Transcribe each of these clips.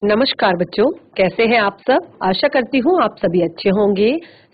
नमस्कार बच्चों, कैसे हैं आप सब। आशा करती हूँ आप सभी अच्छे होंगे,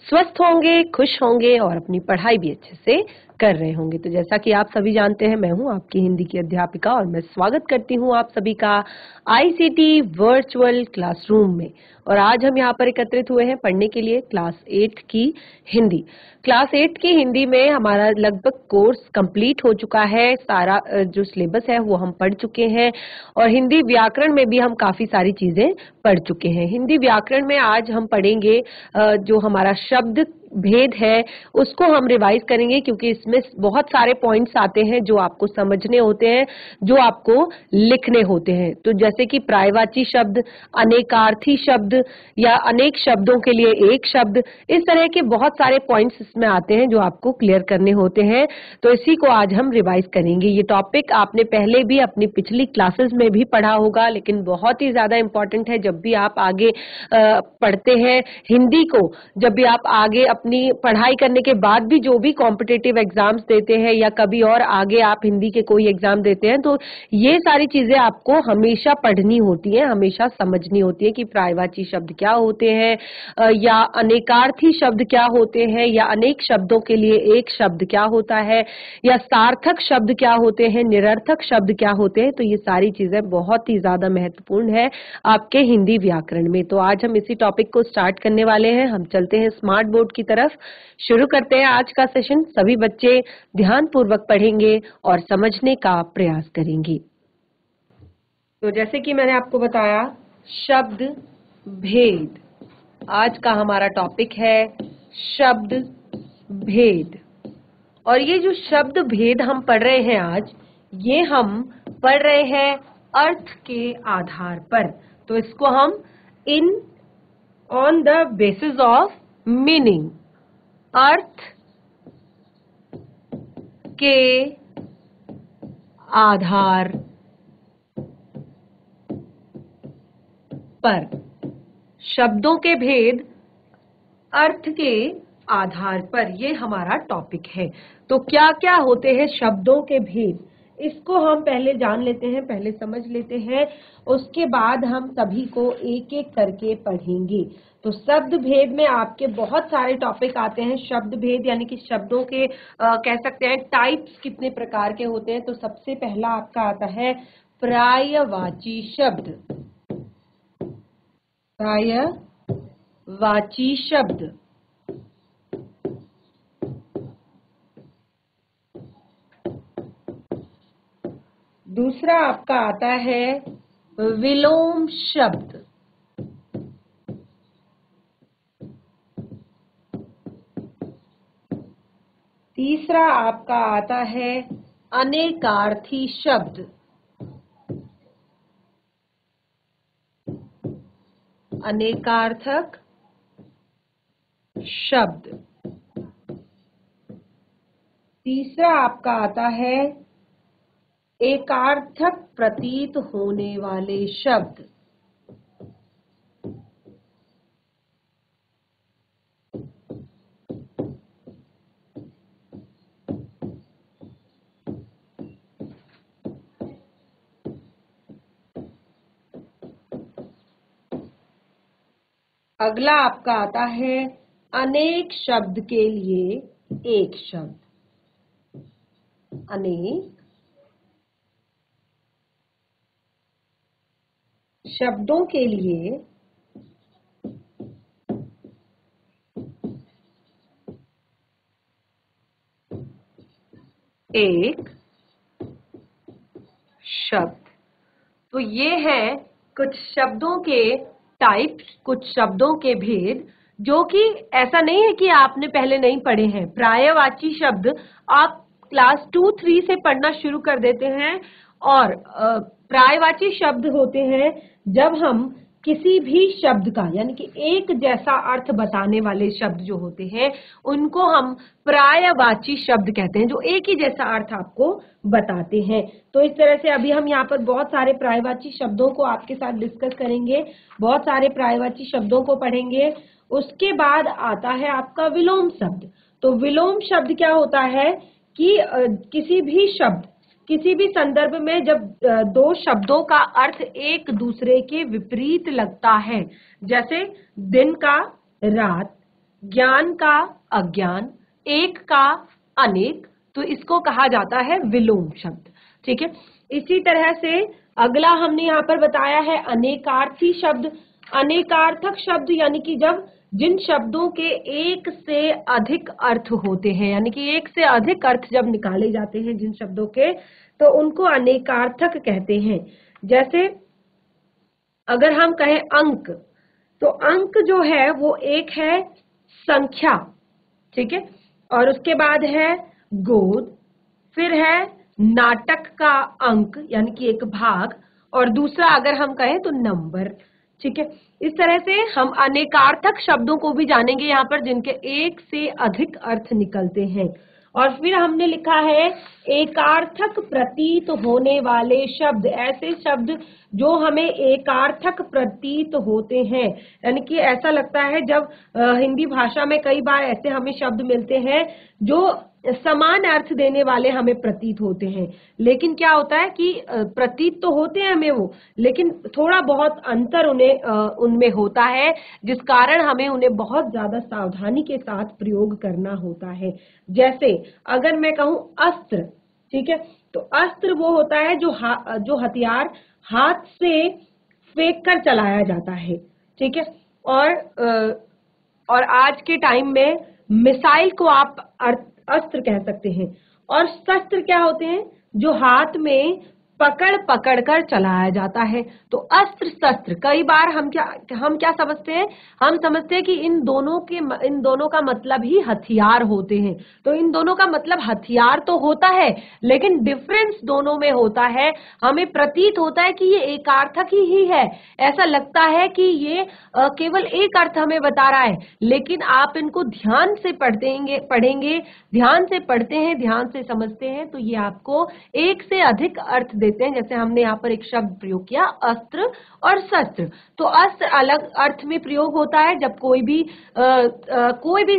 स्वस्थ होंगे, खुश होंगे और अपनी पढ़ाई भी अच्छे से कर रहे होंगे। तो जैसा कि आप सभी जानते हैं, मैं हूँ आपकी हिंदी की अध्यापिका और मैं स्वागत करती हूँ आप सभी का आईसीटी वर्चुअल क्लासरूम में। और आज हम यहाँ पर एकत्रित हुए हैं पढ़ने के लिए क्लास 8 की हिंदी। क्लास 8 की हिंदी में हमारा लगभग कोर्स कंप्लीट हो चुका है। सारा जो सिलेबस है वो हम पढ़ चुके हैं और हिंदी व्याकरण में भी हम काफी सारी चीजें पढ़ चुके हैं। हिंदी व्याकरण में आज हम पढ़ेंगे जो हमारा शब्द भेद है उसको हम रिवाइज करेंगे, क्योंकि इसमें बहुत सारे पॉइंट्स आते हैं जो आपको समझने होते हैं, जो आपको लिखने होते हैं। तो जैसे कि पर्यायवाची शब्द, अनेकार्थी शब्द या अनेक शब्दों के लिए एक शब्द, इस तरह के बहुत सारे पॉइंट्स इसमें आते हैं जो आपको क्लियर करने होते हैं। तो इसी को आज हम रिवाइज करेंगे। ये टॉपिक आपने पहले भी अपनी पिछली क्लासेस में भी पढ़ा होगा, लेकिन बहुत ही ज्यादा इम्पोर्टेंट है जब भी आप आगे पढ़ते हैं हिंदी को। जब भी आप आगे अपनी पढ़ाई करने के बाद भी जो भी कॉम्पिटिटिव एग्जाम्स देते हैं या कभी और आगे आप हिंदी के कोई एग्जाम देते हैं, तो ये सारी चीजें आपको हमेशा पढ़नी होती है, हमेशा समझनी होती है कि पर्यायवाची शब्द क्या होते हैं या अनेकार्थी शब्द क्या होते हैं या अनेक शब्दों के लिए एक शब्द क्या होता है या सार्थक शब्द क्या होते हैं, निरर्थक शब्द क्या होते हैं। तो ये सारी चीजें बहुत ही ज्यादा महत्वपूर्ण है आपके हिंदी व्याकरण में। तो आज हम इसी टॉपिक को स्टार्ट करने वाले हैं। हम चलते हैं स्मार्ट बोर्ड की तरफ, शुरू करते हैं आज का सेशन। सभी बच्चे ध्यान पूर्वक पढ़ेंगे और समझने का प्रयास करेंगे। तो जैसे कि मैंने आपको बताया, शब्द भेद आज का हमारा टॉपिक है, शब्द भेद। और ये जो शब्द भेद हम पढ़ रहे हैं आज, ये हम पढ़ रहे हैं अर्थ के आधार पर। तो इसको हम on the basis of meaning, अर्थ के आधार पर, शब्दों के भेद अर्थ के आधार पर, ये हमारा टॉपिक है। तो क्या क्या होते हैं शब्दों के भेद, इसको हम पहले जान लेते हैं, पहले समझ लेते हैं, उसके बाद हम सभी को एक एक करके पढ़ेंगे। तो शब्द भेद में आपके बहुत सारे टॉपिक आते हैं। शब्द भेद यानी कि शब्दों के कह सकते हैं टाइप्स कितने प्रकार के होते हैं। तो सबसे पहला आपका आता है पर्यायवाची शब्द। पर्यायवाची शब्द। दूसरा आपका आता है विलोम शब्द। तीसरा आपका आता है अनेकार्थी शब्द। अनेकार्थक शब्द। तीसरा आपका आता है एकार्थक प्रतीत होने वाले शब्द। अगला आपका आता है अनेक शब्द के लिए एक शब्द। अनेक शब्दों के लिए एक शब्द। तो ये है कुछ शब्दों के टाइप्स, कुछ शब्दों के भेद, जो कि ऐसा नहीं है कि आपने पहले नहीं पढ़े हैं। पर्यायवाची शब्द आप क्लास 2-3 से पढ़ना शुरू कर देते हैं। और पर्यायवाची शब्द होते हैं जब हम किसी भी शब्द का यानी कि एक जैसा अर्थ बताने वाले शब्द जो होते हैं उनको हम पर्यायवाची शब्द कहते हैं, जो एक ही जैसा अर्थ आपको बताते हैं। तो इस तरह से अभी हम यहाँ पर बहुत सारे पर्यायवाची शब्दों को आपके साथ डिस्कस करेंगे, बहुत सारे पर्यायवाची शब्दों को पढ़ेंगे। उसके बाद आता है आपका विलोम शब्द। तो विलोम शब्द क्या होता है कि किसी भी शब्द किसी भी संदर्भ में जब दो शब्दों का अर्थ एक दूसरे के विपरीत लगता है, जैसे दिन का रात, ज्ञान का अज्ञान, एक का अनेक, तो इसको कहा जाता है विलोम शब्द। ठीक है, इसी तरह से अगला हमने यहाँ पर बताया है अनेकार्थी शब्द। अनेकार्थक शब्द यानी कि जब जिन शब्दों के एक से अधिक अर्थ होते हैं, यानी कि एक से अधिक अर्थ जब निकाले जाते हैं जिन शब्दों के, तो उनको अनेकार्थक कहते हैं। जैसे अगर हम कहें अंक, तो अंक जो है वो एक है संख्या, ठीक है, और उसके बाद है गोद, फिर है नाटक का अंक यानी कि एक भाग, और दूसरा अगर हम कहें तो नंबर। ठीक है, इस तरह से हम अनेकार्थक शब्दों को भी जानेंगे यहाँ पर जिनके एक से अधिक अर्थ निकलते हैं। और फिर हमने लिखा है एकार्थक प्रतीत होने वाले शब्द, ऐसे शब्द जो हमें एकार्थक प्रतीत होते हैं, यानी कि ऐसा लगता है जब हिंदी भाषा में कई बार ऐसे हमें शब्द मिलते हैं जो समान अर्थ देने वाले हमें प्रतीत होते हैं, लेकिन क्या होता है कि प्रतीत तो होते हैं हमें वो, लेकिन थोड़ा बहुत अंतर उनमें होता है, जिस कारण हमें उन्हें बहुत ज्यादा सावधानी के साथ प्रयोग करना होता है। जैसे अगर मैं कहूं अस्त्र, ठीक है, तो अस्त्र वो होता है जो हथियार हाथ से फेंक कर चलाया जाता है। ठीक है, और आज के टाइम में मिसाइल को आप अस्त्र कह सकते हैं। और शस्त्र क्या होते हैं? जो हाथ में पकड़ पकड़ कर चलाया जाता है। तो अस्त्र शस्त्र, कई बार हम क्या समझते हैं? हम समझते हैं कि इन दोनों का मतलब ही हथियार होते हैं। तो इन दोनों का मतलब हथियार तो होता है, लेकिन डिफरेंस दोनों में होता है। हमें प्रतीत होता है कि ये एकार्थक ही है, ऐसा लगता है कि ये केवल एक अर्थ हमें बता रहा है, लेकिन आप इनको ध्यान से पढ़ेंगे, ध्यान से पढ़ते हैं, ध्यान से समझते हैं, तो ये आपको एक से अधिक अर्थ देते हैं। जैसे हमने यहाँ पर एक शब्द प्रयोग किया अस्त्र और शस्त्र, तो अस्त्र अलग अर्थ में प्रयोग होता है जब कोई भी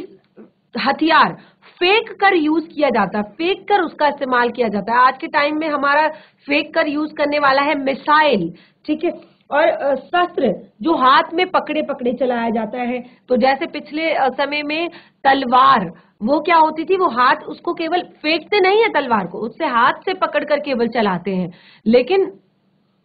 हथियार फेंक कर यूज किया जाता है, फेंक कर उसका इस्तेमाल किया जाता है। आज के टाइम में हमारा फेंक कर यूज करने वाला है मिसाइल, ठीक है। और शस्त्र जो हाथ में पकड़े पकड़े चलाया जाता है, तो जैसे पिछले समय में तलवार, वो क्या होती थी, वो हाथ, उसको केवल फेंकते नहीं है तलवार को, उससे हाथ से पकड़ कर केवल चलाते हैं, लेकिन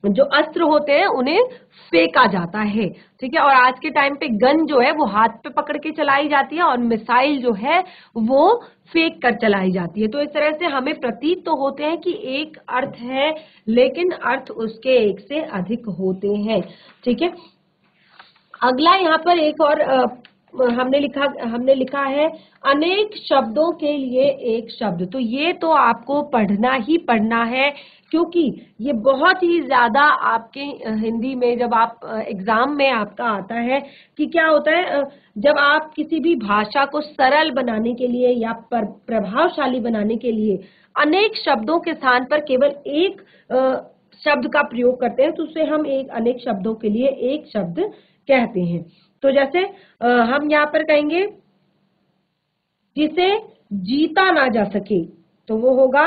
जो अस्त्र होते हैं उन्हें फेंका जाता है। ठीक है, और आज के टाइम पे गन जो है वो हाथ पे पकड़ के चलाई जाती है, और मिसाइल जो है वो फेंक कर चलाई जाती है। तो इस तरह से हमें प्रतीत तो होते हैं कि एक अर्थ है, लेकिन अर्थ उसके एक से अधिक होते हैं। ठीक है, अगला यहाँ पर एक और हमने लिखा है अनेक शब्दों के लिए एक शब्द। तो ये तो आपको पढ़ना ही पढ़ना है, क्योंकि ये बहुत ही ज्यादा आपके हिंदी में जब आप एग्जाम में आपका आता है कि क्या होता है, जब आप किसी भी भाषा को सरल बनाने के लिए या प्रभावशाली बनाने के लिए अनेक शब्दों के स्थान पर केवल एक शब्द का प्रयोग करते हैं, तो उसे हम अनेक शब्दों के लिए एक शब्द कहते हैं। तो जैसे हम यहाँ पर कहेंगे जिसे जीता ना जा सके, तो वो होगा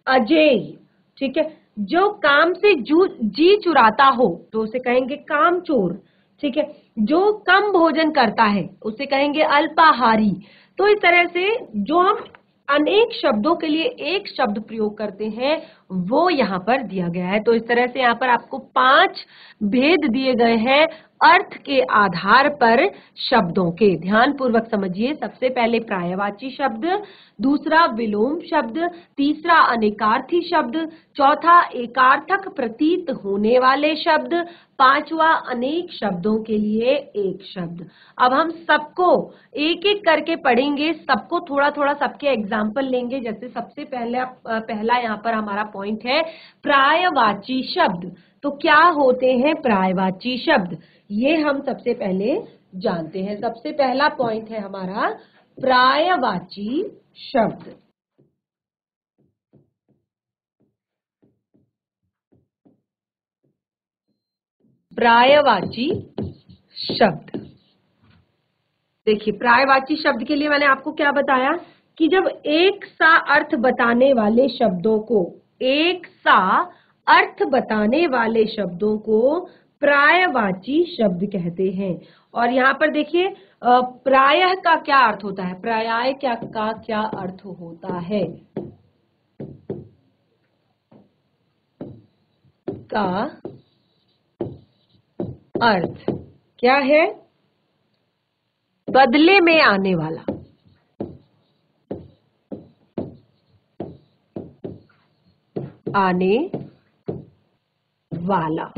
अजेय। ठीक है, जो काम से जी चुराता हो, तो उसे कहेंगे कामचोर। ठीक है, जो कम भोजन करता है उसे कहेंगे अल्पाहारी। तो इस तरह से जो हम अनेक शब्दों के लिए एक शब्द प्रयोग करते हैं वो यहाँ पर दिया गया है। तो इस तरह से यहाँ पर आपको 5 भेद दिए गए हैं अर्थ के आधार पर शब्दों के। ध्यान पूर्वक समझिए। सबसे पहले पर्यायवाची शब्द, दूसरा विलोम शब्द, तीसरा अनेकार्थी शब्द, चौथा एकार्थक प्रतीत होने वाले शब्द, पांचवा अनेक शब्दों के लिए एक शब्द। अब हम सबको एक एक करके पढ़ेंगे, सबको थोड़ा थोड़ा सबके एग्जाम्पल लेंगे। जैसे सबसे पहला यहाँ पर हमारा पॉइंट है पर्यायवाची शब्द। तो क्या होते हैं पर्यायवाची शब्द, ये हम सबसे पहले जानते हैं। सबसे पहला पॉइंट है हमारा पर्यायवाची शब्द। पर्यायवाची शब्द, देखिए पर्यायवाची शब्द के लिए मैंने आपको क्या बताया कि जब एक सा अर्थ बताने वाले शब्दों को एक सा अर्थ बताने वाले शब्दों को प्रायवाची शब्द कहते हैं। और यहाँ पर देखिए प्रायः का क्या अर्थ होता है, प्रायः का क्या अर्थ होता है, का अर्थ क्या है, बदले में आने वाला, आने वाला,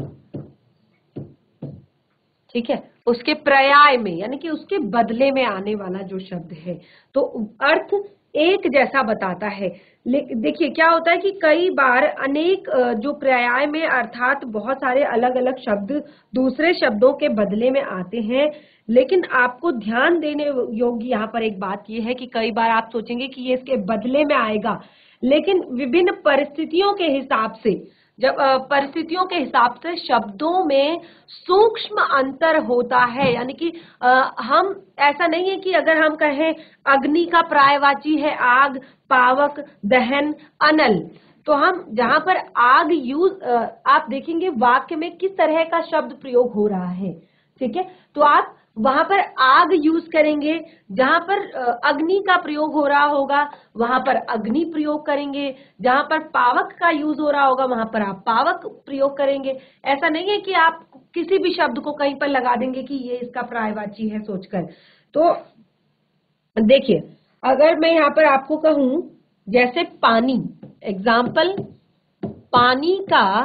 ठीक है, उसके पर्याय में यानी कि उसके बदले में आने वाला जो शब्द है, तो अर्थ एक जैसा बताता है। देखिए क्या होता है कि कई बार अनेक जो पर्याय में अर्थात बहुत सारे अलग अलग शब्द दूसरे शब्दों के बदले में आते हैं, लेकिन आपको ध्यान देने योग्य यहाँ पर एक बात यह है कि कई बार आप सोचेंगे कि ये इसके बदले में आएगा, लेकिन विभिन्न परिस्थितियों के हिसाब से, जब परिस्थितियों के हिसाब से शब्दों में सूक्ष्म अंतर होता है। यानी कि हम ऐसा नहीं है कि अगर हम कहें अग्नि का पर्यायवाची है आग, पावक, दहन, अनल, तो हम जहां पर आग यूज आप देखेंगे वाक्य में किस तरह का शब्द प्रयोग हो रहा है, ठीक है, तो आप वहां पर आग यूज करेंगे, जहां पर अग्नि का प्रयोग हो रहा होगा वहां पर अग्नि प्रयोग करेंगे, जहां पर पावक का यूज हो रहा होगा वहां पर आप पावक प्रयोग करेंगे। ऐसा नहीं है कि आप किसी भी शब्द को कहीं पर लगा देंगे कि ये इसका पर्यायवाची है सोचकर। तो देखिए अगर मैं यहाँ पर आपको कहूं जैसे पानी, एग्जाम्पल, पानी का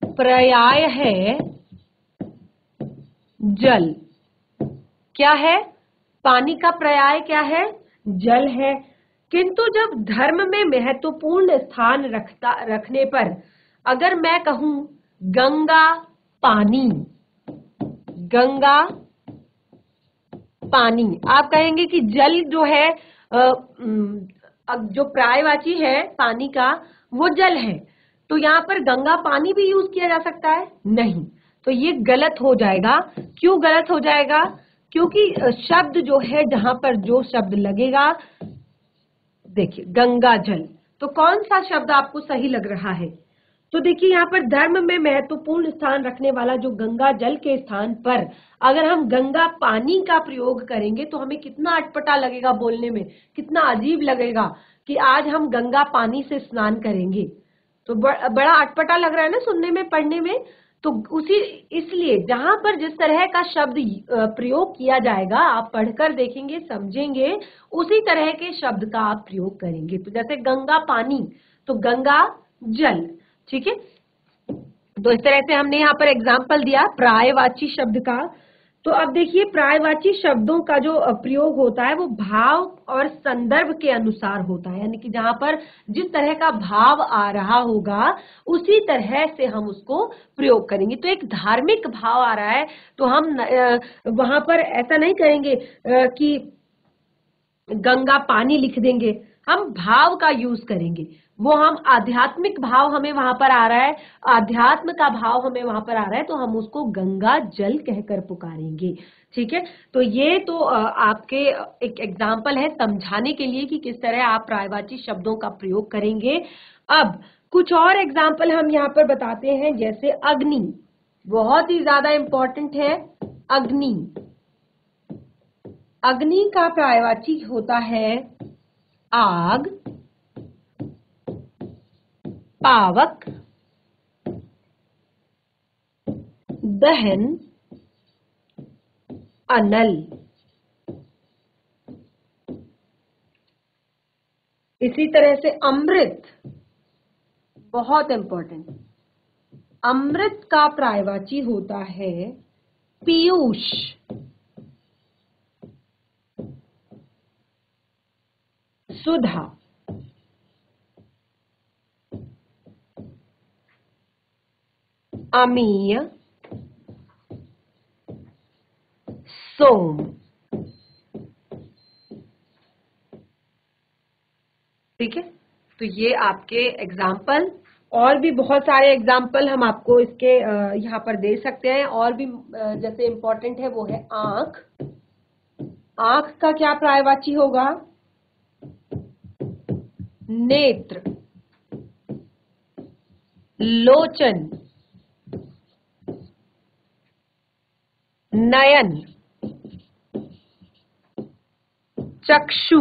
पर्याय है जल, क्या है, पानी का पर्याय क्या है, जल है। किंतु जब धर्म में महत्वपूर्ण स्थान रखने पर अगर मैं कहूं गंगा पानी, गंगा पानी, आप कहेंगे कि जल जो है जो पर्यायवाची है पानी का वो जल है, तो यहाँ पर गंगा पानी भी यूज किया जा सकता है, नहीं, तो ये गलत हो जाएगा। क्यों गलत हो जाएगा, क्योंकि शब्द जो है जहां पर जो शब्द लगेगा, देखिए गंगा जल, तो कौन सा शब्द आपको सही लग रहा है, तो देखिए यहाँ पर धर्म में महत्वपूर्ण स्थान रखने वाला जो गंगा जल के स्थान पर अगर हम गंगा पानी का प्रयोग करेंगे तो हमें कितना अटपटा लगेगा बोलने में, कितना अजीब लगेगा कि आज हम गंगा पानी से स्नान करेंगे, तो बड़ा अटपटा लग रहा है ना सुनने में, पढ़ने में। तो उसी इसलिए जहां पर जिस तरह का शब्द प्रयोग किया जाएगा आप पढ़कर देखेंगे, समझेंगे, उसी तरह के शब्द का आप प्रयोग करेंगे। तो जैसे गंगा पानी तो गंगा जल, ठीक है। तो इस तरह से हमने यहाँ पर एग्जाम्पल दिया पर्यायवाची शब्द का। तो अब देखिए पर्यायवाची शब्दों का जो प्रयोग होता है वो भाव और संदर्भ के अनुसार होता है, यानी कि जहां पर जिस तरह का भाव आ रहा होगा उसी तरह से हम उसको प्रयोग करेंगे। तो एक धार्मिक भाव आ रहा है तो हम वहां पर ऐसा नहीं करेंगे कि गंगा पानी लिख देंगे, हम भाव का यूज करेंगे। वो हम आध्यात्मिक भाव हमें वहां पर आ रहा है, आध्यात्म का भाव हमें वहां पर आ रहा है, तो हम उसको गंगा जल कहकर पुकारेंगे, ठीक है। तो ये तो आपके एक एग्जाम्पल है समझाने के लिए कि किस तरह आप पर्यायवाची शब्दों का प्रयोग करेंगे। अब कुछ और एग्जाम्पल हम यहाँ पर बताते हैं, जैसे अग्नि, बहुत ही ज्यादा इंपॉर्टेंट है। अग्नि, अग्नि का पर्यायवाची होता है आग, पावक, दहन, अनल। इसी तरह से अमृत, बहुत इंपॉर्टेंट, अमृत का पर्यायवाची होता है पीयूष, सुधा, अमीय, सोम, ठीक है। तो ये आपके एग्जाम्पल, और भी बहुत सारे एग्जाम्पल हम आपको इसके यहाँ पर दे सकते हैं। और भी जैसे इंपॉर्टेंट है वो है आंख, आंख का क्या पर्यायवाची होगा, नेत्र, लोचन, नयन, चक्षु,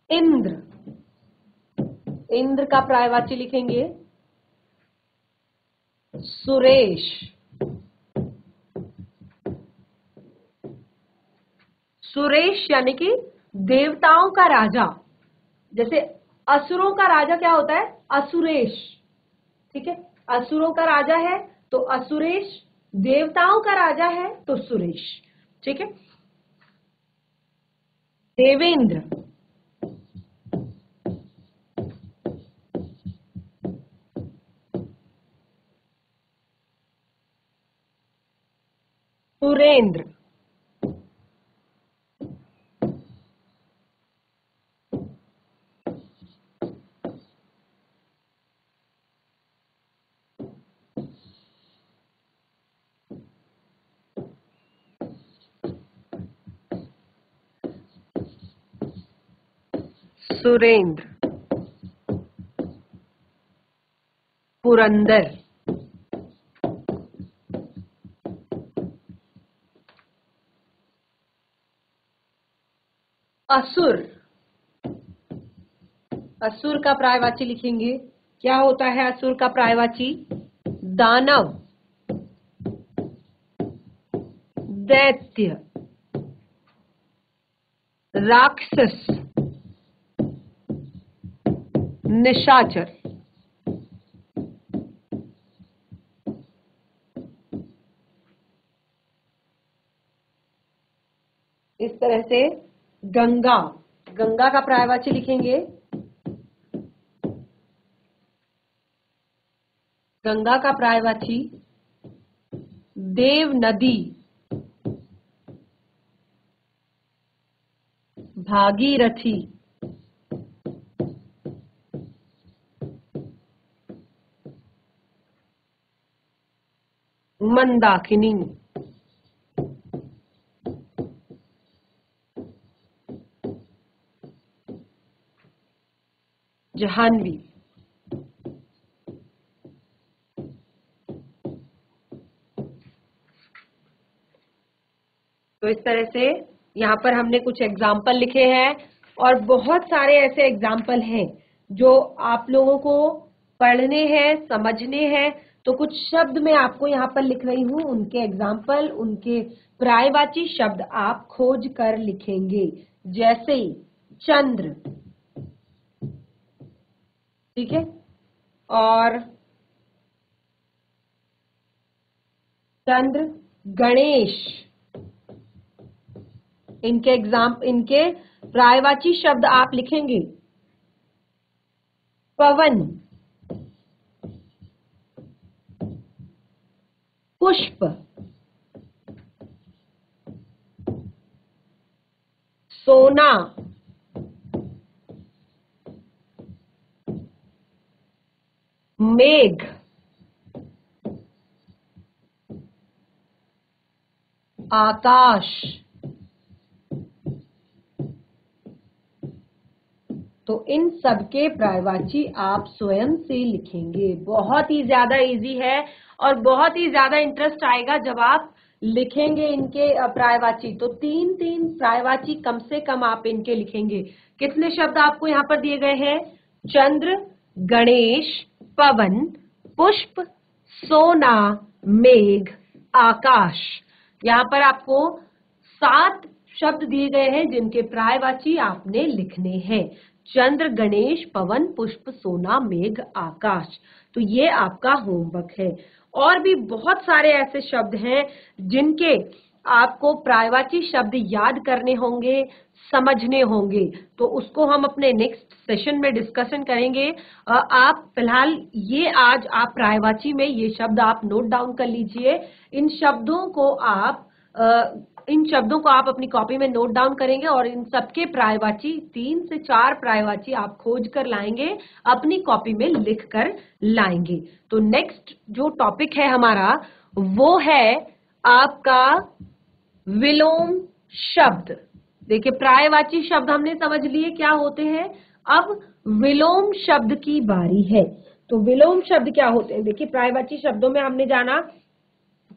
इंद्र, इंद्र का पर्यायवाची लिखेंगे सुरेश, सुरेश यानी कि देवताओं का राजा। जैसे असुरों का राजा क्या होता है? असुरेश। ठीक है, असुरों का राजा है तो असुरेश, देवताओं का राजा है तो सुरेश। ठीक है, देवेंद्र, सुरेंद्र, सुरेंद्र, पुरंदर, असुर, असुर का पर्यायवाची लिखेंगे। क्या होता है असुर का पर्यायवाची? दानव, दैत्य, राक्षस, निशाचर। इस तरह से गंगा, गंगा का पर्यायवाची लिखेंगे। गंगा का पर्यायवाची देव नदी, भागीरथी, मंदाकिनी, जाह्नवी। तो इस तरह से यहाँ पर हमने कुछ एग्जाम्पल लिखे हैं और बहुत सारे ऐसे एग्जाम्पल हैं जो आप लोगों को पढ़ने हैं, समझने हैं। तो कुछ शब्द मैं आपको यहाँ पर लिख रही हूँ, उनके एग्जाम्पल, उनके पर्यायवाची शब्द आप खोज कर लिखेंगे। जैसे चंद्र, ठीक है, और चंद्र, गणेश, इनके पर्यायवाची शब्द आप लिखेंगे। पवन, पुष्प, सोना, मेघ, आकाश। तो इन सबके पर्यायवाची आप स्वयं से लिखेंगे। बहुत ही ज्यादा इजी है और बहुत ही ज्यादा इंटरेस्ट आएगा जब आप लिखेंगे इनके पर्यायवाची। तो 3-3 पर्यायवाची कम से कम आप इनके लिखेंगे। कितने शब्द आपको यहाँ पर दिए गए हैं? चंद्र, गणेश, पवन, पुष्प, सोना, मेघ, आकाश। यहाँ पर आपको 7 शब्द दिए गए हैं जिनके पर्यायवाची आपने लिखने हैं। चंद्र, गणेश, पवन, पुष्प, सोना, मेघ, आकाश। तो ये आपका होमवर्क है। और भी बहुत सारे ऐसे शब्द हैं जिनके आपको पर्यायवाची शब्द याद करने होंगे, समझने होंगे। तो उसको हम अपने नेक्स्ट सेशन में डिस्कशन करेंगे। आप फिलहाल ये आज आप पर्यायवाची में ये शब्द आप नोट डाउन कर लीजिए। इन शब्दों को आप अपनी कॉपी में नोट डाउन करेंगे और इन सबके पर्यायवाची 3 से 4 पर्यायवाची आप खोज कर लाएंगे, अपनी कॉपी में लिख कर लाएंगे। तो नेक्स्ट जो टॉपिक है हमारा वो है आपका विलोम शब्द। देखिए पर्यायवाची शब्द हमने समझ लिए क्या होते हैं। अब विलोम शब्द की बारी है। तो विलोम शब्द क्या होते हैं? देखिए पर्यायवाची शब्दों में हमने जाना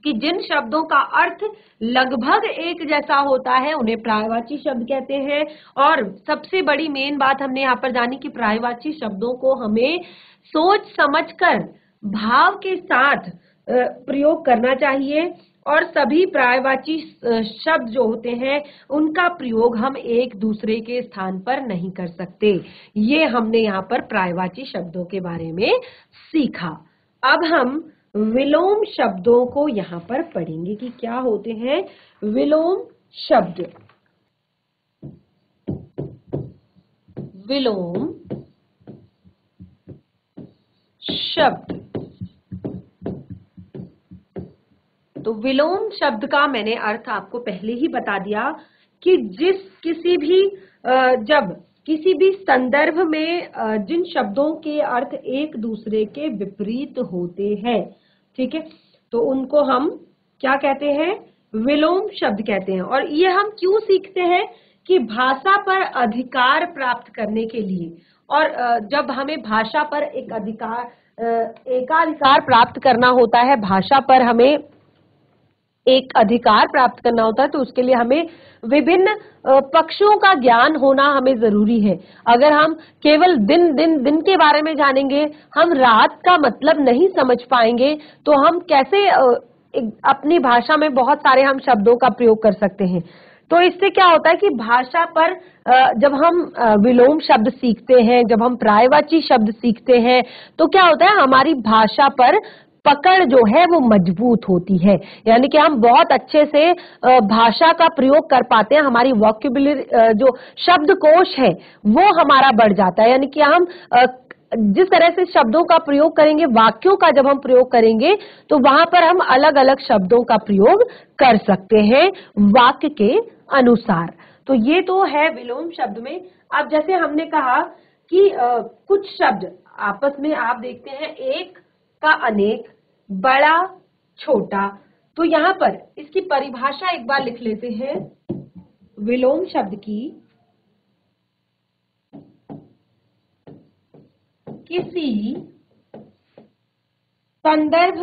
कि जिन शब्दों का अर्थ लगभग एक जैसा होता है उन्हें पर्यायवाची शब्द कहते हैं। और सबसे बड़ी मेन बात हमने यहाँ पर जानी कि पर्यायवाची शब्दों को हमें सोच समझकर भाव के साथ प्रयोग करना चाहिए। और सभी पर्यायवाची शब्द जो होते हैं उनका प्रयोग हम एक दूसरे के स्थान पर नहीं कर सकते। ये हमने यहाँ पर पर्यायवाची शब्दों के बारे में सीखा। अब हम विलोम शब्दों को यहाँ पर पढ़ेंगे कि क्या होते हैं विलोम शब्द। विलोम शब्द। तो विलोम शब्द का मैंने अर्थ आपको पहले ही बता दिया कि जब किसी भी संदर्भ में जिन शब्दों के अर्थ एक दूसरे के विपरीत होते हैं, ठीक है, तो उनको हम क्या कहते हैं? विलोम शब्द कहते हैं। और ये हम क्यों सीखते हैं? कि भाषा पर अधिकार प्राप्त करने के लिए। और जब हमें भाषा पर एकाधिकार प्राप्त करना होता है, भाषा पर हमें एक अधिकार प्राप्त करना होता है, तो उसके लिए हमें विभिन्न पक्षों का ज्ञान होना हमें जरूरी है। अगर हम केवल दिन के बारे में जानेंगे, हम रात का मतलब नहीं समझ पाएंगे, तो हम कैसे अपनी भाषा में बहुत सारे हम शब्दों का प्रयोग कर सकते हैं। तो इससे क्या होता है कि भाषा पर जब हम विलोम शब्द सीखते हैं, जब हम पर्यायवाची शब्द सीखते हैं, तो क्या होता है हमारी भाषा पर पकड़ जो है वो मजबूत होती है। यानी कि हम बहुत अच्छे से भाषा का प्रयोग कर पाते हैं। हमारी वोकैब्युलरी जो शब्दकोश है वो हमारा बढ़ जाता है। यानी कि हम जिस तरह से शब्दों का प्रयोग करेंगे, वाक्यों का जब हम प्रयोग करेंगे, तो वहां पर हम अलग अलग शब्दों का प्रयोग कर सकते हैं वाक्य के अनुसार। तो ये तो है विलोम शब्द में। अब जैसे हमने कहा कि कुछ शब्द आपस में आप देखते हैं एक का अनेक, बड़ा, छोटा। तो यहाँ पर इसकी परिभाषा एक बार लिख लेते हैं विलोम शब्द की। किसी संदर्भ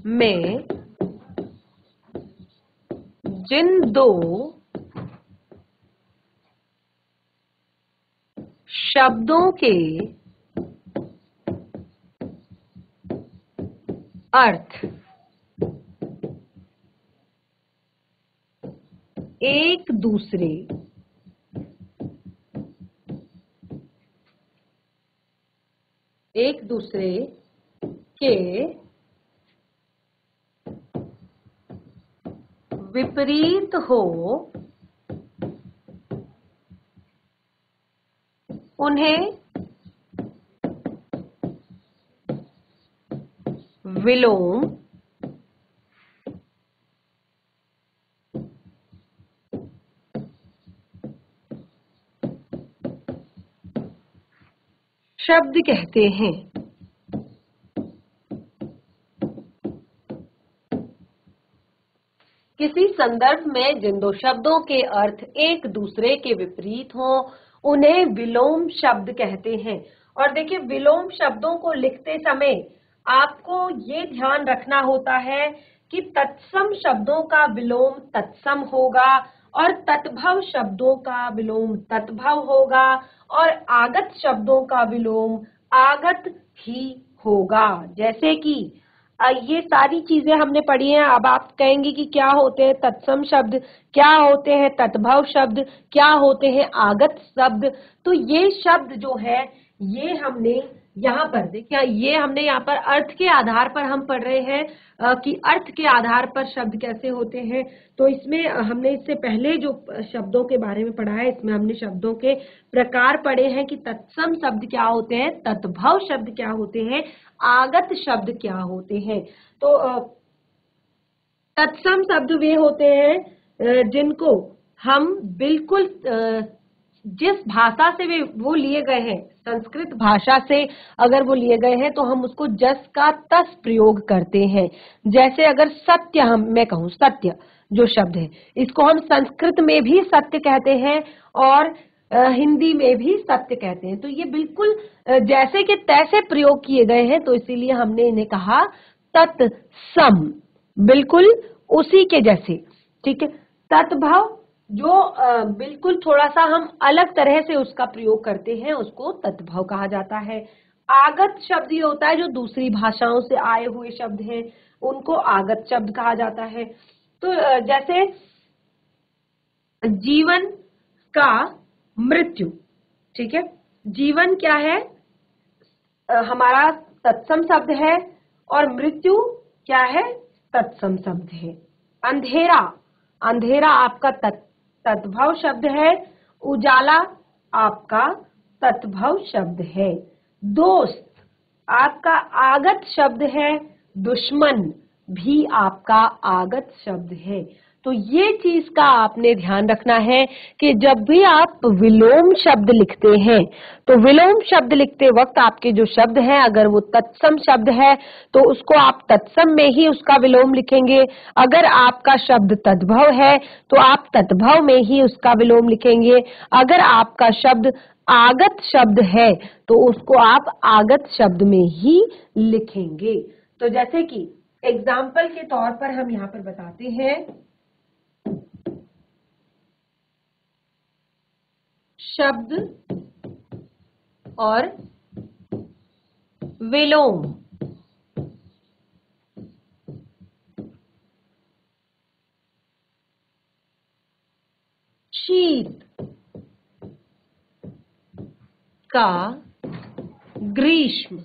में जिन दो शब्दों के अर्थ एक दूसरे के विपरीत हो, उन्हें विलोम शब्द कहते हैं। किसी संदर्भ में जिन दो शब्दों के अर्थ एक दूसरे के विपरीत हों, उन्हें विलोम शब्द कहते हैं। और देखिए विलोम शब्दों को लिखते समय आपको ये ध्यान रखना होता है कि तत्सम शब्दों का विलोम तत्सम होगा और तत्भव शब्दों का विलोम तत्भव होगा और आगत शब्दों का विलोम आगत ही होगा। जैसे कि ये सारी चीजें हमने पढ़ी हैं। अब आप कहेंगे कि क्या होते हैं तत्सम शब्द, क्या होते हैं तत्भव शब्द, क्या होते हैं आगत शब्द। तो ये शब्द जो है ये हमने यहाँ पर देखिए, ये हमने यहाँ पर अर्थ के आधार पर हम पढ़ रहे हैं कि अर्थ के आधार पर शब्द कैसे होते हैं। तो इसमें हमने इससे पहले जो शब्दों के बारे में पढ़ा है, इसमें हमने शब्दों के प्रकार पढ़े हैं कि तत्सम शब्द क्या होते हैं, तत्भव शब्द क्या होते हैं, आगत शब्द क्या होते हैं। तो तत्सम शब्द वे होते हैं जिनको हम बिल्कुल जिस भाषा से वे वो लिए गए हैं, संस्कृत भाषा से अगर वो लिए गए हैं तो हम उसको जस का तस प्रयोग करते हैं। जैसे अगर सत्य मैं कहूँ, सत्य जो शब्द है इसको हम संस्कृत में भी सत्य कहते हैं और हिंदी में भी सत्य कहते हैं। तो ये बिल्कुल जैसे कि तैसे प्रयोग किए गए हैं, तो इसीलिए हमने इन्हें कहा तत्सम, बिल्कुल उसी के जैसे। ठीक है, तत्भव जो बिल्कुल थोड़ा सा हम अलग तरह से उसका प्रयोग करते हैं उसको तत्भव कहा जाता है। आगत शब्द ये होता है जो दूसरी भाषाओं से आए हुए शब्द हैं उनको आगत शब्द कहा जाता है। तो जैसे जीवन का मृत्यु, ठीक है, जीवन क्या है, हमारा तत्सम शब्द है और मृत्यु क्या है, तत्सम शब्द है। अंधेरा, अंधेरा आपका तत्भव शब्द है, उजाला आपका तत्भव शब्द है। दोस्त आपका आगत शब्द है, दुश्मन भी आपका आगत शब्द है। तो ये चीज का आपने ध्यान रखना है कि जब भी आप विलोम शब्द लिखते हैं तो विलोम शब्द लिखते वक्त आपके जो शब्द हैं अगर वो तत्सम शब्द है तो उसको आप तत्सम में ही उसका विलोम लिखेंगे। अगर आपका शब्द तद्भव है तो आप तद्भव में ही उसका विलोम लिखेंगे। अगर आपका शब्द आगत शब्द है तो उसको आप आगत शब्द में ही लिखेंगे। तो जैसे कि एग्जाम्पल के तौर पर हम यहाँ पर बताते हैं, शब्द और विलोम। शीत का ग्रीष्म,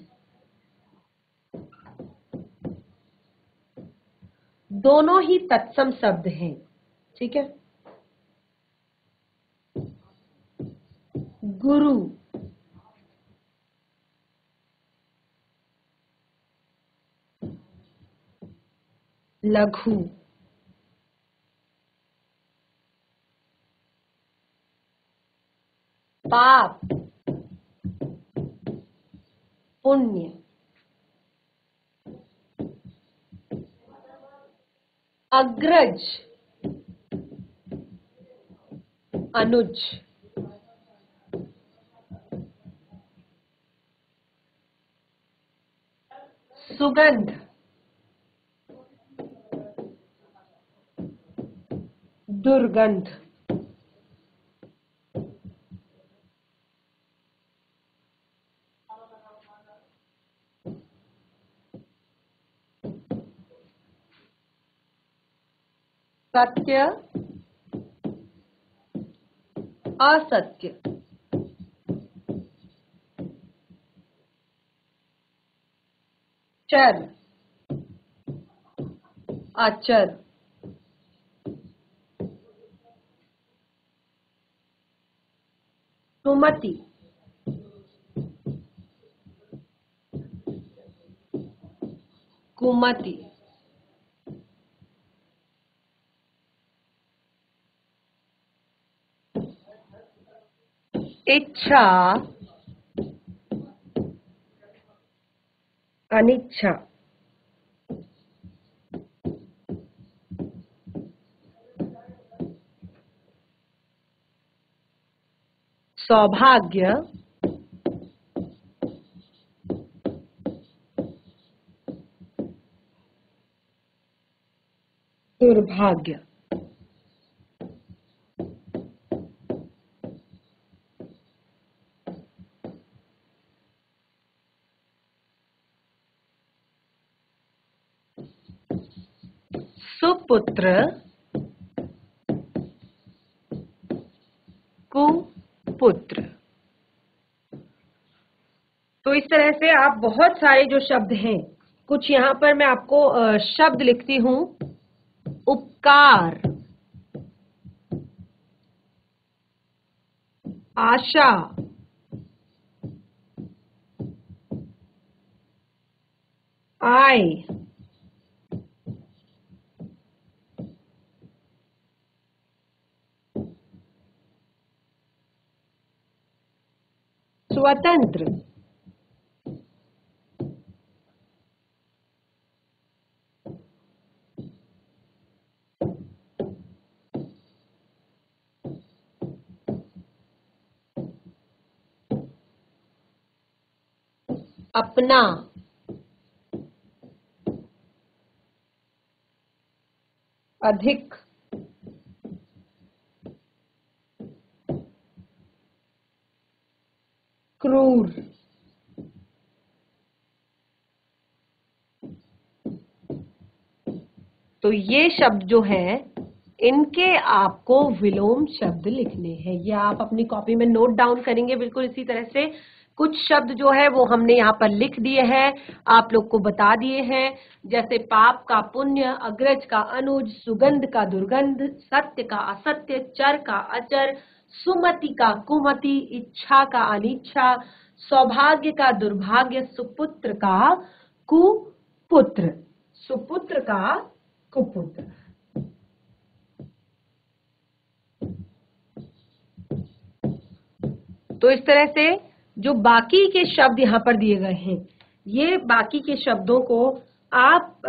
दोनों ही तत्सम शब्द हैं। ठीक है, गुरु, लघु, पाप, पुण्य, अग्रज, अनुज, सुगंध, दुर्गंध, सत्य, असत्य, चर, अचर, सुमति, कुमति, इच्छा, अनिच्छा, सौभाग्य, दुर्भाग्य। सुपुत्र, कुपुत्र। तो इस तरह से आप बहुत सारे जो शब्द हैं, कुछ यहाँ पर मैं आपको शब्द लिखती हूँ। उपकार, आशा, आय, स्वतंत्र, अपना, अधिक, क्रूर, तो ये शब्द जो है इनके आपको विलोम शब्द लिखने हैं। ये आप अपनी कॉपी में नोट डाउन करेंगे बिल्कुल इसी तरह से। कुछ शब्द जो है वो हमने यहाँ पर लिख दिए हैं, आप लोग को बता दिए हैं, जैसे पाप का पुण्य, अग्रज का अनुज, सुगंध का दुर्गंध, सत्य का असत्य, चर का अचर, सुमति का कुमति, इच्छा का अनिच्छा, सौभाग्य का दुर्भाग्य, सुपुत्र का कुपुत्र, सुपुत्र का कुपुत्र। तो इस तरह से जो बाकी के शब्द यहाँ पर दिए गए हैं, ये बाकी के शब्दों को आप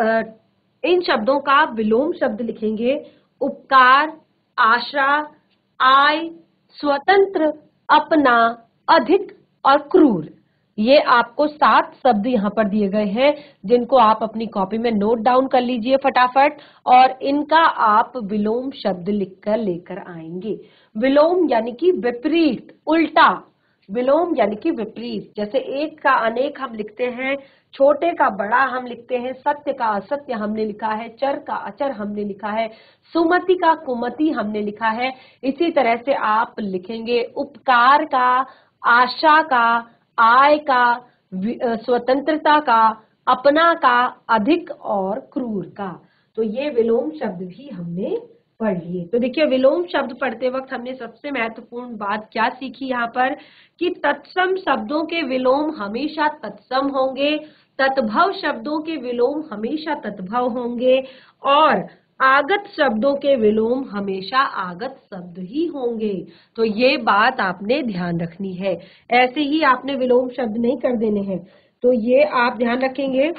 इन शब्दों का विलोम शब्द लिखेंगे। उपकार, आशा, आय, स्वतंत्र, अपना, अधिक और क्रूर। ये आपको 7 शब्द यहाँ पर दिए गए हैं, जिनको आप अपनी कॉपी में नोट डाउन कर लीजिए फटाफट, और इनका आप विलोम शब्द लिखकर लेकर आएंगे। विलोम यानी कि विपरीत, उल्टा। विलोम यानी कि विपरीत। जैसे एक का अनेक हम लिखते हैं, छोटे का बड़ा हम लिखते हैं, सत्य का असत्य हमने लिखा है, चर का अचर हमने लिखा है, सुमति का कुमति हमने लिखा है। इसी तरह से आप लिखेंगे उपकार का, आशा का, आय का, स्वतंत्रता का, अपना का, अधिक और क्रूर का। तो ये विलोम शब्द भी हमने पढ़ लिए। तो देखिए, विलोम शब्द पढ़ते वक्त हमने सबसे महत्वपूर्ण बात क्या सीखी यहाँ पर, कि तत्सम शब्दों के विलोम हमेशा तत्सम होंगे, तत्भव शब्दों के विलोम हमेशा तत्भव होंगे, और आगत शब्दों के विलोम हमेशा आगत शब्द ही होंगे। तो ये बात आपने ध्यान रखनी है, ऐसे ही आपने विलोम शब्द नहीं कर देने हैं। तो ये आप ध्यान रखेंगे।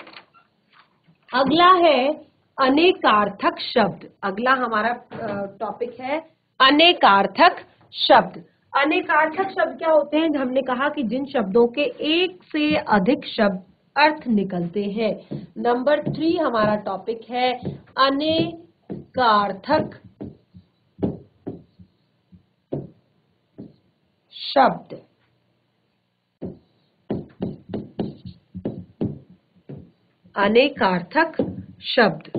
अगला है अनेकार्थक शब्द। अगला हमारा टॉपिक है अनेकार्थक शब्द। अनेकार्थक शब्द क्या होते हैं? हमने कहा कि जिन शब्दों के एक से अधिक शब्द अर्थ निकलते हैं। नंबर 3 हमारा टॉपिक है अनेकार्थक शब्द। अनेकार्थक शब्द,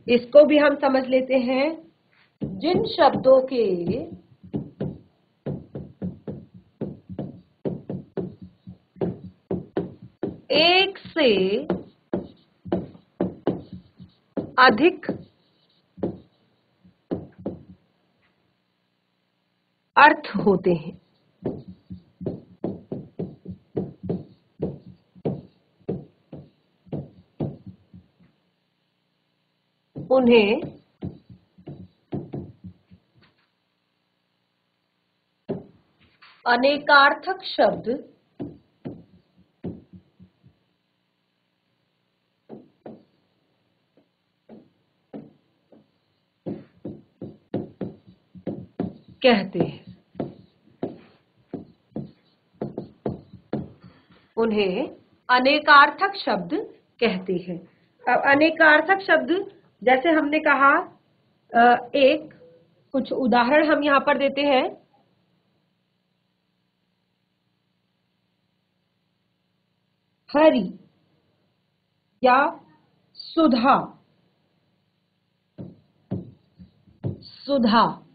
इसको भी हम समझ लेते हैं। जिन शब्दों के एक से अधिक अर्थ होते हैं, उन्हें अनेकार्थक शब्द कहते हैं। उन्हें अनेकार्थक शब्द कहते हैं। अब अनेकार्थक शब्द जैसे हमने कहा, एक कुछ उदाहरण हम यहाँ पर देते हैं। हरि या सुधा, सुधा,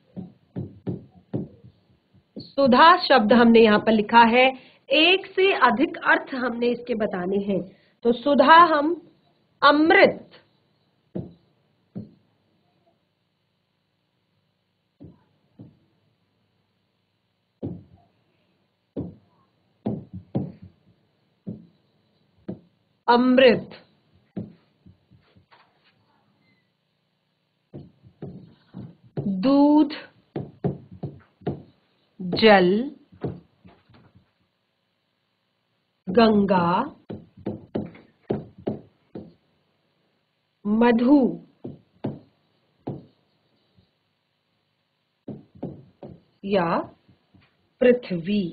सुधा शब्द हमने यहाँ पर लिखा है। एक से अधिक अर्थ हमने इसके बताने हैं। तो सुधा हम अमृत, अमृत, दूध, जल, गंगा, मधु, या पृथ्वी।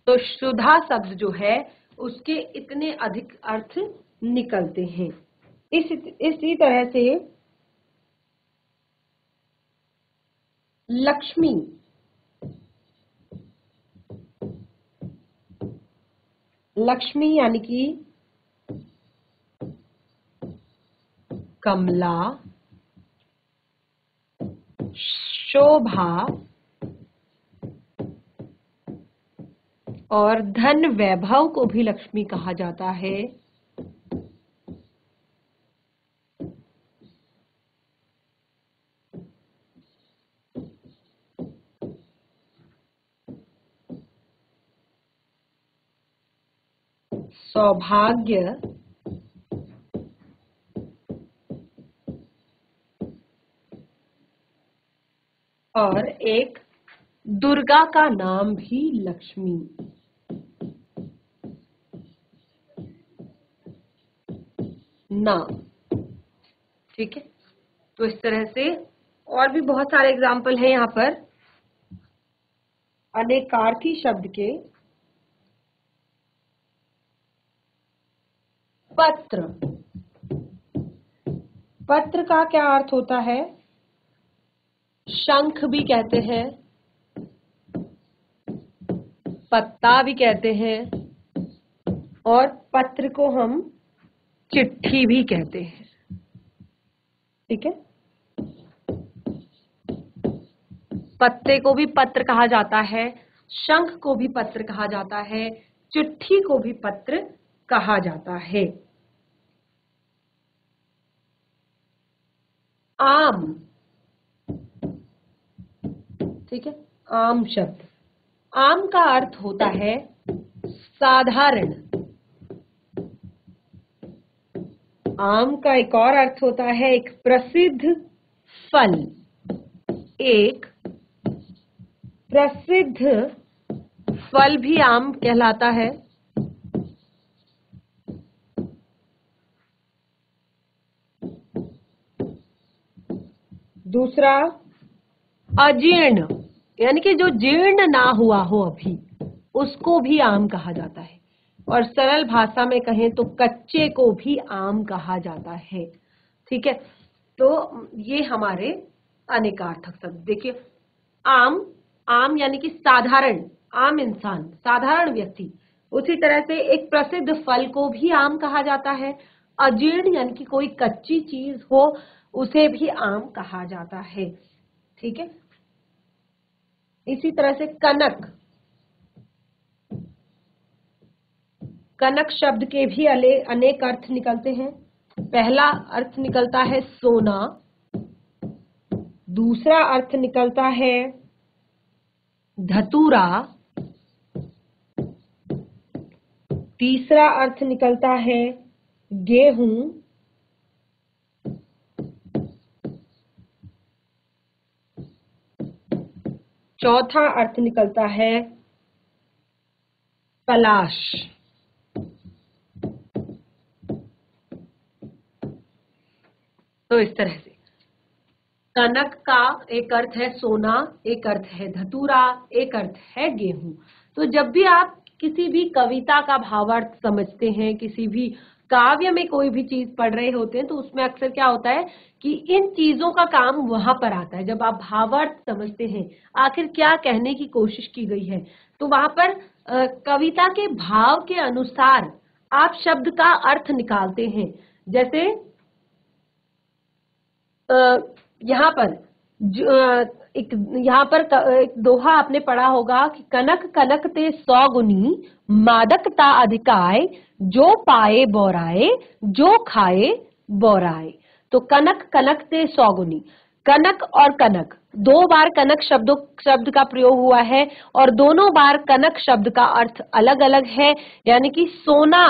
तो सुधा शब्द जो है उसके इतने अधिक अर्थ निकलते हैं। इसी तरह से लक्ष्मी, लक्ष्मी यानी कि कमला, शोभा और धन वैभव को भी लक्ष्मी कहा जाता है। सौभाग्य, और एक दुर्गा का नाम भी लक्ष्मी। नाम, ठीक है। तो इस तरह से और भी बहुत सारे एग्जाम्पल हैं यहाँ पर अनेकार्थी शब्द के। पत्र, पत्र का क्या अर्थ होता है? शंख भी कहते हैं, पत्ता भी कहते हैं, और पत्र को हम चिट्ठी भी कहते हैं, ठीक है। पत्ते को भी पत्र कहा जाता है, शंख को भी पत्र कहा जाता है, चिट्ठी को भी पत्र कहा जाता है। आम, ठीक है, आम शब्द, आम का अर्थ होता है साधारण। आम का एक और अर्थ होता है एक प्रसिद्ध फल। एक प्रसिद्ध फल भी आम कहलाता है। दूसरा अजीर्ण, यानी कि जो जीर्ण ना हुआ हो अभी, उसको भी आम कहा जाता है। और सरल भाषा में कहें तो कच्चे को भी आम कहा जाता है, ठीक है। तो ये हमारे अनेकार्थक शब्द। देखिए, आम, आम यानी कि साधारण, आम इंसान, साधारण व्यक्ति। उसी तरह से एक प्रसिद्ध फल को भी आम कहा जाता है। अजीर्ण यानी कि कोई कच्ची चीज हो, उसे भी आम कहा जाता है, ठीक है। इसी तरह से कनक, कनक शब्द के भी अनेक अर्थ निकलते हैं। पहला अर्थ निकलता है सोना, दूसरा अर्थ निकलता है धतूरा, तीसरा अर्थ निकलता है गेहूं, चौथा अर्थ निकलता है पलाश। तो इस तरह से कनक का एक अर्थ है सोना, एक अर्थ है धतूरा, एक अर्थ है गेहूं। तो जब भी आप किसी भी कविता का भावार्थ समझते हैं, किसी भी काव्य में कोई भी चीज पढ़ रहे होते हैं, तो उसमें अक्सर क्या होता है कि इन चीजों का काम वहां पर आता है। जब आप भावार्थ समझते हैं, आखिर क्या कहने की कोशिश की गई है, तो वहां पर कविता के भाव के अनुसार आप शब्द का अर्थ निकालते हैं। जैसे यहाँ पर यहाँ पर एक दोहा आपने पढ़ा होगा कि कनक कनक ते 100 गुनी, मादकता अधिकाय, जो पाए बोराए, जो खाए बोराए। तो कनक कनक ते 100 गुनी, कनक और कनक, दो बार कनक शब्द का प्रयोग हुआ है और दोनों बार कनक शब्द का अर्थ अलग अलग है। यानी कि सोना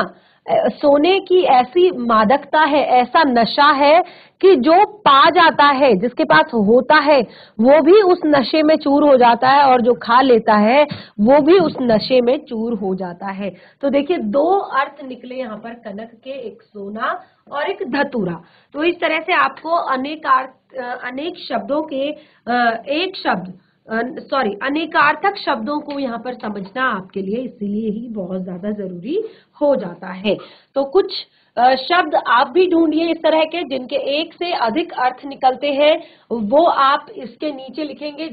सोने की ऐसी मादकता है, ऐसा नशा है कि जो पा जाता है, जिसके पास होता है, वो भी उस नशे में चूर हो जाता है और जो खा लेता है वो भी उस नशे में चूर हो जाता है। तो देखिए, दो अर्थ निकले यहाँ पर कनक के, एक सोना और एक धतूरा। तो इस तरह से आपको अनेक शब्दों के एक शब्द अनेकार्थक शब्दों को यहाँ पर समझना आपके लिए इसीलिए ही बहुत ज्यादा जरूरी हो जाता है। तो कुछ शब्द आप भी ढूंढिए इस तरह के जिनके एक से अधिक अर्थ निकलते हैं, वो आप इसके नीचे लिखेंगे।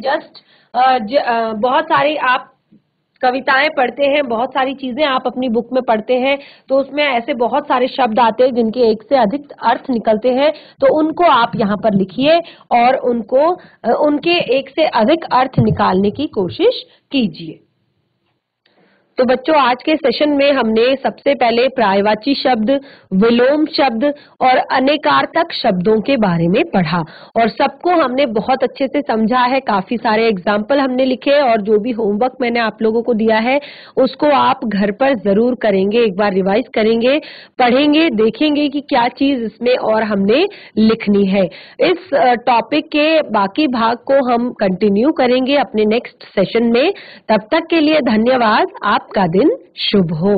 बहुत सारी आप कविताएं पढ़ते हैं, बहुत सारी चीजें आप अपनी बुक में पढ़ते हैं, तो उसमें ऐसे बहुत सारे शब्द आते हैं जिनके एक से अधिक अर्थ निकलते हैं, तो उनको आप यहाँ पर लिखिए और उनके एक से अधिक अर्थ निकालने की कोशिश कीजिए। तो बच्चों, आज के सेशन में हमने सबसे पहले पर्यायवाची शब्द, विलोम शब्द और अनेकार्थक शब्दों के बारे में पढ़ा और सबको हमने बहुत अच्छे से समझा है। काफी सारे एग्जाम्पल हमने लिखे और जो भी होमवर्क मैंने आप लोगों को दिया है उसको आप घर पर जरूर करेंगे, एक बार रिवाइज करेंगे, पढ़ेंगे, देखेंगे कि क्या चीज इसमें और हमने लिखनी है। इस टॉपिक के बाकी भाग को हम कंटिन्यू करेंगे अपने नेक्स्ट सेशन में। तब तक के लिए धन्यवाद। आपका दिन शुभ हो।